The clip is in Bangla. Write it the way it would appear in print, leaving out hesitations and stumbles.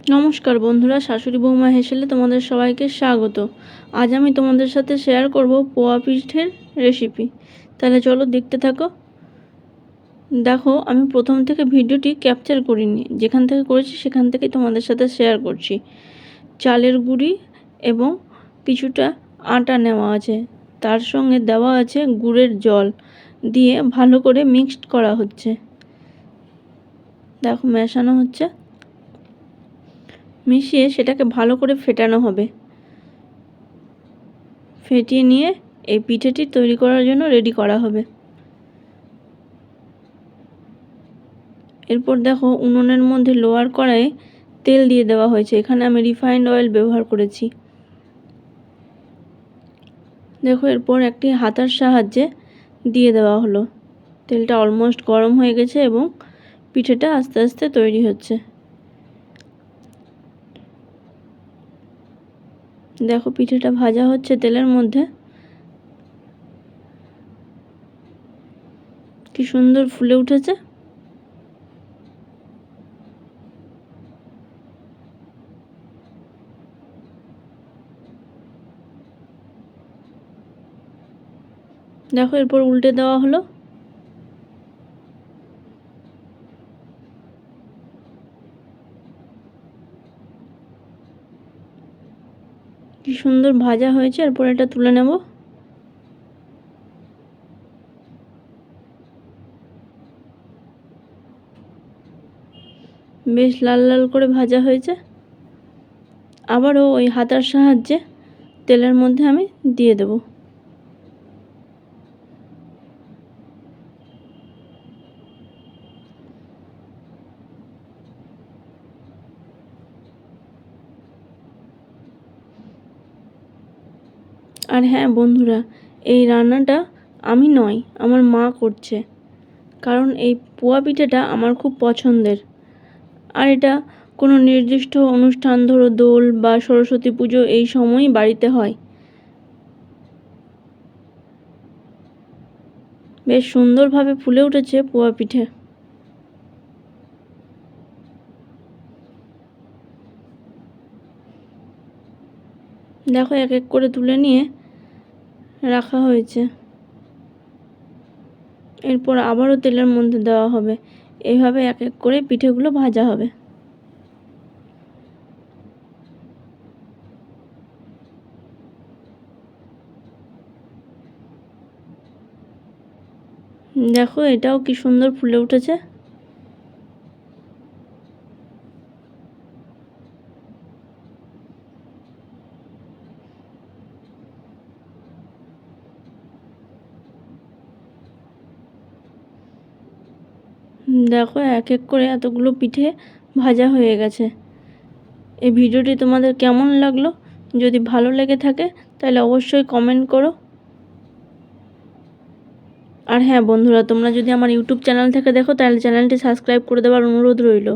নমস্কার বন্ধুরা, শাশুড়ি বৌমা হেসেলে তোমাদের সবাইকে স্বাগত। আজ আমি তোমাদের সাথে শেয়ার করব পোয়া পিঠের রেসিপি। তাহলে চলো দেখতে থাকো। দেখো, আমি প্রথম থেকে ভিডিওটি ক্যাপচার করিনি, যেখান থেকে করেছি সেখান থেকে তোমাদের সাথে শেয়ার করছি। চালের গুঁড়ি এবং কিছুটা আটা নেওয়া আছে, তার সঙ্গে দেওয়া আছে গুড়ের জল দিয়ে ভালো করে মিক্সড করা হচ্ছে। দেখো, মেশানো হচ্ছে, মিশিয়ে সেটাকে ভালো করে ফেটানো হবে। ফেটিয়ে নিয়ে এই পিঠেটি তৈরি করার জন্য রেডি করা হবে। এরপর দেখো, উনুনের মধ্যে লোহার কড়াইয়ে তেল দিয়ে দেওয়া হয়েছে। এখানে আমি রিফাইন্ড অয়েল ব্যবহার করেছি। দেখো, এরপর একটি হাতার সাহায্যে দিয়ে দেওয়া হলো। তেলটা অলমোস্ট গরম হয়ে গেছে এবং পিঠেটা আস্তে আস্তে তৈরি হচ্ছে। দেখো, পিঠেটা ভাজা হচ্ছে তেলের মধ্যে। কি সুন্দর ফুলে উঠেছে। দেখো, এরপর উল্টে দেওয়া হলো। কি সুন্দর ভাজা হয়েছে। এরপর এটা তুলে নেব। বেশ লাল লাল করে ভাজা হয়েছে। আবারও ওই হাতার সাহায্যে তেলের মধ্যে আমি দিয়ে দেব। আর হ্যাঁ বন্ধুরা, এই রান্নাটা আমি নয়, আমার মা করছে। কারণ এই পোয়া পিঠেটা আমার খুব পছন্দের। আর এটা কোনো নির্দিষ্ট অনুষ্ঠান, ধরো দোল বা সরস্বতী পুজো, এই সময়ই বাড়িতে হয়। বেশ সুন্দরভাবে ফুলে উঠেছে পোয়া পিঠে। দেখো, এক এক করে তুলে নিয়ে রাখা হয়েছে। এরপর আবারও তেলের মধ্যে দেওয়া হবে। এইভাবে এক এক করে পিঠেগুলো ভাজা হবে। দেখো, এটাও কি সুন্দর ফুলে উঠেছে। দেখো, এক এক করে এতগুলো পিঠে ভাজা হয়ে গেছে। এই ভিডিওটি তোমাদের কেমন লাগলো? যদি ভালো লেগে থাকে তাহলে অবশ্যই কমেন্ট করো। আর হ্যাঁ বন্ধুরা, তোমরা যদি আমার ইউটিউব চ্যানেল থেকে দেখো তাহলে চ্যানেলটি সাবস্ক্রাইব করে দেওয়ার অনুরোধ রইল।